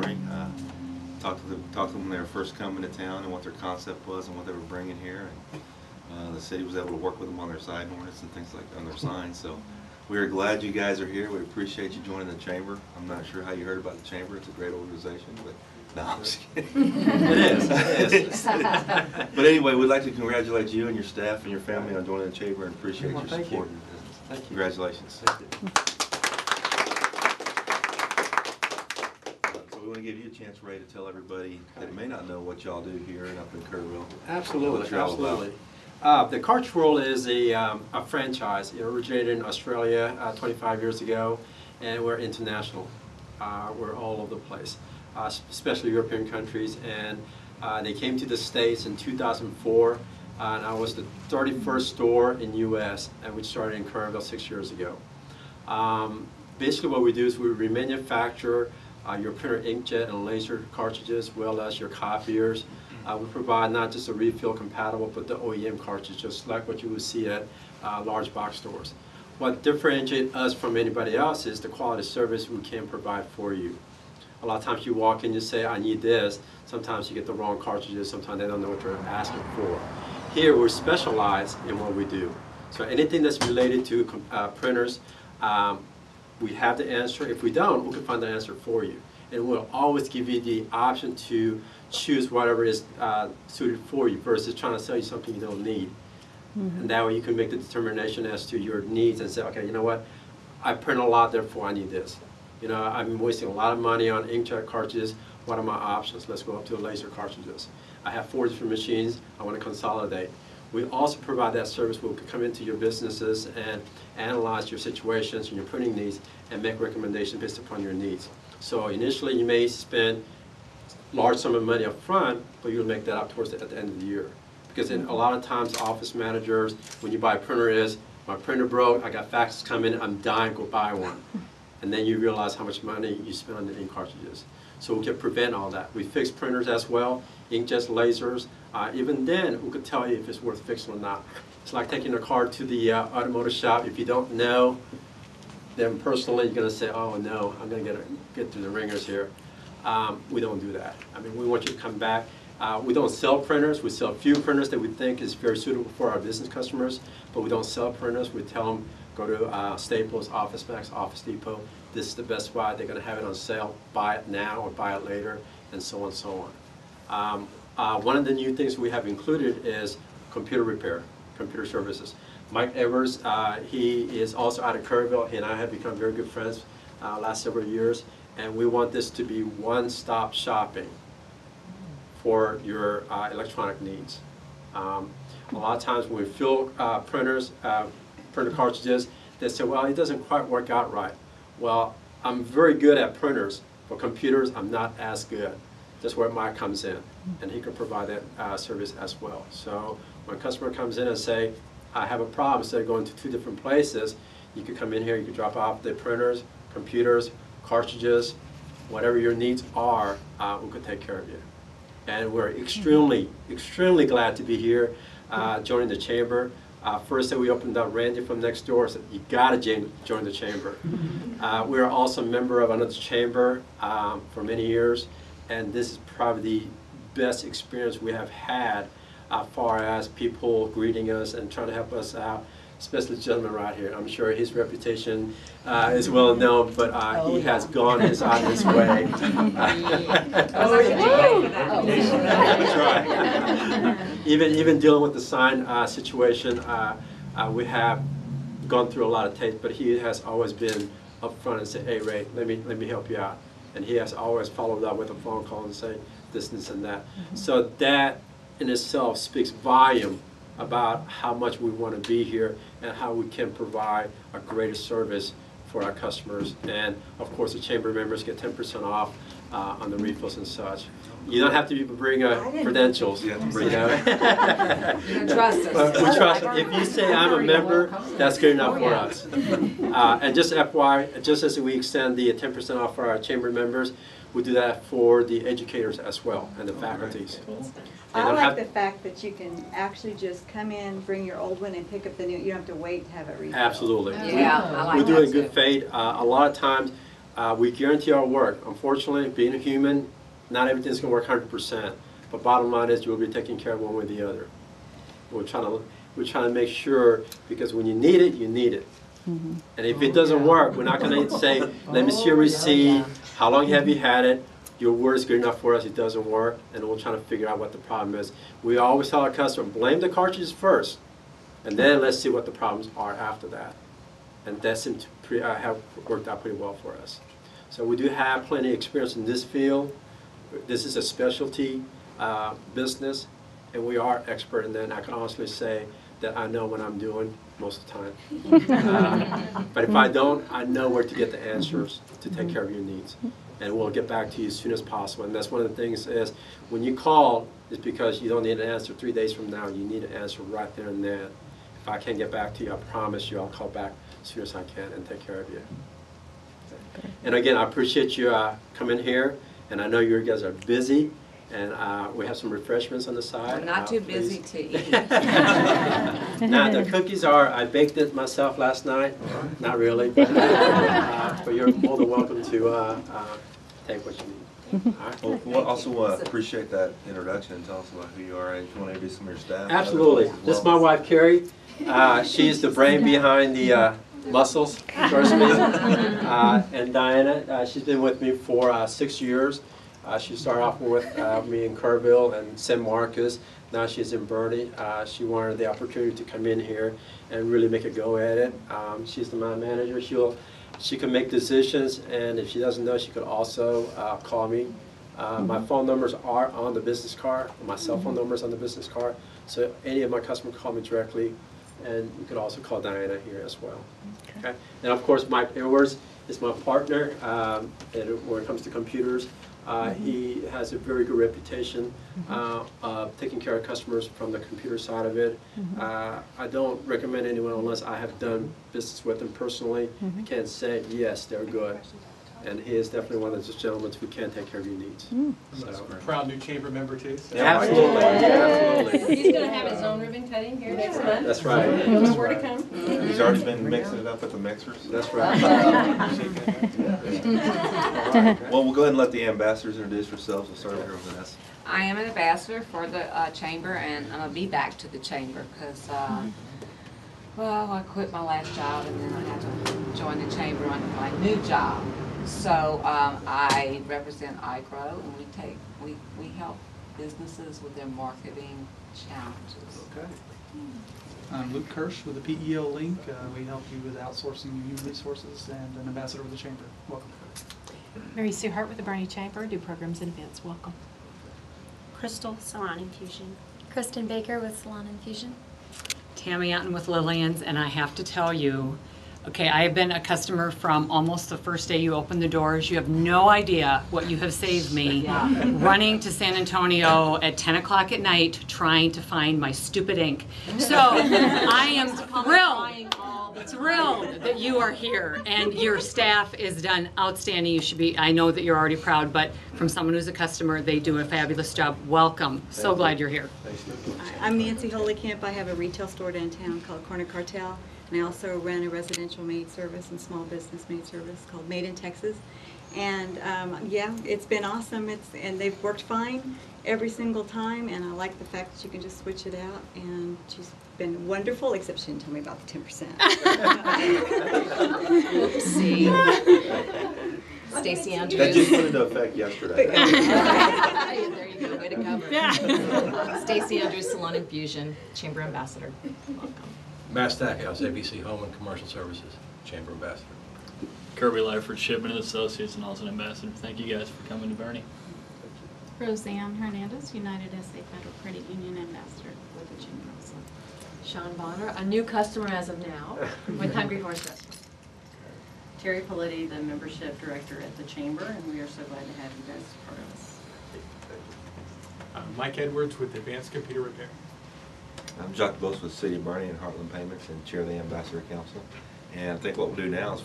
serving. Talked to them when they were first coming to town and what their concept was and what they were bringing here. And the city was able to work with them on their side ordinance and things like on their signs. So we are glad you guys are here. We appreciate you joining the chamber. I'm not sure how you heard about the chamber. It's a great organization, but no, I'm just kidding. It is. But anyway, we'd like to congratulate you and your staff and your family on joining the chamber and appreciate your support in your business. Thank you. Congratulations. Thank you. So we want to give you a chance, Ray, to tell everybody that may not know what y'all do here and up in Kerrville. Absolutely, What you're all about. absolutely. The Cartridge World is a franchise. It originated in Australia 25 years ago, and we're international. We're all over the place, especially European countries. And they came to the States in 2004, and I was the 31st store in U.S., and we started in Kerrville 6 years ago. Basically what we do is we remanufacture your printer inkjet and laser cartridges, as well as your copiers. We provide not just a refill compatible, but the OEM cartridges, like what you would see at large box stores. What differentiates us from anybody else is the quality of service we can provide for you. A lot of times you walk in, you say, I need this. Sometimes you get the wrong cartridges. Sometimes they don't know what you're asking for. Here, we're specialized in what we do. So anything that's related to printers, we have the answer. If we don't, we can find the answer for you. And we'll always give you the option to choose whatever is suited for you versus trying to sell you something you don't need. Mm-hmm. And that way you can make the determination as to your needs and say, okay, you know what, I print a lot, therefore I need this. You know, I'm wasting a lot of money on inkjet cartridges. What are my options? Let's go up to the laser cartridges. I have 4 different machines. I want to consolidate. We also provide that service where we can come into your businesses and analyze your situations and your printing needs and make recommendations based upon your needs. So initially you may spend large sum of money up front, but you'll make that up towards at the end of the year. Because in a lot of times office managers, when you buy a printer is, my printer broke, I got faxes coming, I'm dying, go buy one. And then you realize how much money you spend on the ink cartridges. So we can prevent all that. We fix printers as well, inkjets, lasers. Even then, we could tell you if it's worth fixing or not. It's like taking a car to the automotive shop. If you don't know them personally, you're going to say, oh no, I'm going to get through the ringers here. We don't do that. I mean, we want you to come back. We don't sell printers. We sell a few printers that we think is very suitable for our business customers, but we don't sell printers. We tell them, go to Staples, Office Max, Office Depot. This is the best buy. They're going to have it on sale. Buy it now or buy it later, and so on and so on. One of the new things we have included is computer repair, computer services. Mike Evers, he is also out of Kerrville. He and I have become very good friends last several years, and we want this to be one-stop shopping for your electronic needs. A lot of times when we fill printers, printer cartridges, they say, well, it doesn't quite work out right. Well, I'm very good at printers. For computers, I'm not as good. That's where Mike comes in, and he can provide that service as well. So when a customer comes in and say, I have a problem, instead of going to 2 different places, you can come in here, you can drop off the printers, computers, cartridges, whatever your needs are, we could take care of you. And we're extremely, extremely glad to be here joining the chamber. First day we opened up, Randy from next door said, you gotta join the chamber. We're also a member of another chamber for many years, and this is probably the best experience we have had as far as people greeting us and trying to help us out, especially the gentleman right here. I'm sure his reputation is well known, but he has gone on his way. That's right. Even dealing with the sign situation, we have gone through a lot of tapes, but he has always been up front and said, hey Ray, let me help you out. And he has always followed up with a phone call and say this and that. So that in itself speaks volume about how much we want to be here and how we can provide a greater service for our customers. And of course the chamber members get 10% off on the refills and such. You don't have to bring credentials, you know. You don't trust us. We trust them. If you say I'm a member, that's good enough for us. And just FYI, just as we extend the 10% off for our chamber members, we do that for the educators as well and the faculties. I like the fact that you can actually just come in, bring your old one, and pick up the new. You don't have to wait to have it refilled. Absolutely. Yeah, I like we that do it in too. good faith. A lot of times, We guarantee our work. Unfortunately, being a human, not everything's going to work 100%. But bottom line is, you'll be taken care of one way or the other. We're trying to make sure, because when you need it, you need it. And if it doesn't work, we're not going to say, let me see your receipt, how long have you had it, your word is good enough for us, it doesn't work, and we're trying to figure out what the problem is. We always tell our customer, blame the cartridges first, and then let's see what the problems are after that. And that seems to have worked out pretty well for us. So we do have plenty of experience in this field. This is a specialty business, and we are expert in that. And I can honestly say that I know what I'm doing most of the time. But if I don't, I know where to get the answers to take care of your needs. And we'll get back to you as soon as possible. And that's one of the things is, when you call, it's because you don't need an answer 3 days from now. You need an answer right there and then. If I can't get back to you, I promise you I'll call back as soon as I can and take care of you. And again, I appreciate you coming here. And I know you guys are busy. And we have some refreshments on the side. I'm not too busy to eat. Now, the cookies are, I baked it myself last night. Not really, but you're more than welcome to take what you need. All right. Well, we'll also appreciate that introduction and tell us about who you are and if you want to introduce some of your staff. Absolutely. This is my wife, Carrie. She's the brain behind the muscles, trust me. And Diana, she's been with me for 6 years. She started off with me in Kerrville and San Marcos. Now she's in Boerne. She wanted the opportunity to come in here and really make a go at it. She's the manager. She can make decisions, and if she doesn't know, she could also call me. My phone numbers are on the business card. My cell phone number is on the business card. So any of my customers call me directly, and you could also call Diana here as well. Okay. And of course, Mike Edwards is my partner when it comes to computers. He has a very good reputation of taking care of customers from the computer side of it. I don't recommend anyone unless I have done business with them personally. I can't say, yes, they're good. And he is definitely one of those gentlemen who can take care of your needs. So. Proud new chamber member too. So. Yeah, absolutely. Absolutely. He's going to have his own ribbon cutting here next month. That's right. He'll know where to come. He's already been mixing it up with the mixers. That's right. Well, we'll go ahead and let the ambassadors introduce yourselves. We'll start over here with Vanessa. I am an ambassador for the chamber, and I'm going to be back to the chamber because, well, I quit my last job and then I had to join the chamber on my new job. So I represent iGrow, and we help businesses with their marketing challenges. Okay. I'm Luke Kirsch with the PEO Link. We help you with outsourcing your human resources and an ambassador of the chamber. Welcome. Mary Sue Hart with the Boerne Chamber, do programs and events. Welcome. Crystal, Salon Infusion. Kristen Baker with Salon Infusion. Tammy Otten with Lillian's, and I have to tell you, okay, I have been a customer from almost the first day you opened the doors. You have no idea what you have saved me running to San Antonio at 10 o'clock at night trying to find my stupid ink. So I am thrilled that you are here, and your staff is done outstanding. You should be, I know that you're already proud, but from someone who's a customer, they do a fabulous job. Welcome. So glad you're here. I'm Nancy Holykamp. I have a retail store downtown called Corner Cartel. And I also run a residential maid service and small business maid service called Made in Texas. And yeah, it's been awesome. And they've worked fine every single time. And I like the fact that you can just switch it out. And she's been wonderful, except she didn't tell me about the 10%. Oopsie. Stacey Andrews. That just went into effect yesterday. There you go. Way to cover. Stacey Andrews, Salon Infusion, Chamber Ambassador. Welcome. Matt Stackhouse, ABC Home and Commercial Services, Chamber Ambassador. Kirby Lyford, Shipman and Associates, and also an ambassador. Thank you guys for coming to Boerne. Roseanne Hernandez, United SA Federal Credit Union Ambassador with the Chamber also. Sean Bonner, a new customer as of now with Hungry Horse Restaurant. Terry Paletti, the Membership Director at the Chamber, and we are so glad to have you guys as part of us. Mike Edwards with Advanced Computer Repair. I'm Jacques Bose with City of Boerne and Heartland Payments and Chair of the Ambassador Council. And I think what we'll do now is